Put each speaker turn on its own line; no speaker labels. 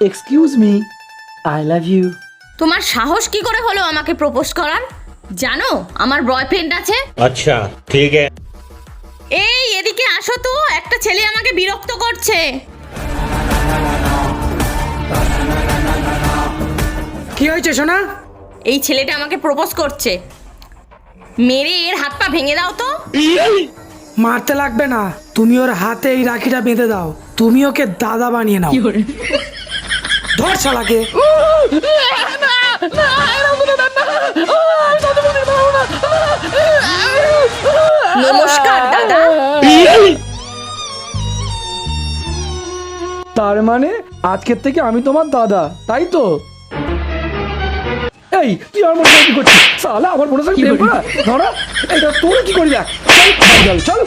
Excuse me, I love you.
তোমার সাহস কি করে হলো আমাকে প্রপোজ করার? জানো আমার বয়ফ্রেন্ড আছে।
अच्छा ठीक है।
এই এদিকে আসো তো, একটা ছেলে আমাকে বিরক্ত করছে।
কি হয়েছে সোনা?
এই ছেলেটা আমাকে প্রপোজ করছে, মেরে এর হাত পা ভেঙে দাও তো।
মারতে লাগবে না, তুমি ওর হাতে এই রাখিটা বেঁধে দাও, তুমি ওকে দাদা বানিয়ে নাও। ধর শালাকে।
নমস্কার দাদা।
তার মানে আজকের থেকে আমি তোমার দাদা, তাই তো? এই তুই আমার মনে কি করছিস? সালা আমার বোনের সঙ্গে প্রেম করা? ধরা, এইটা তোর কি করি? দেখ চল চল চল।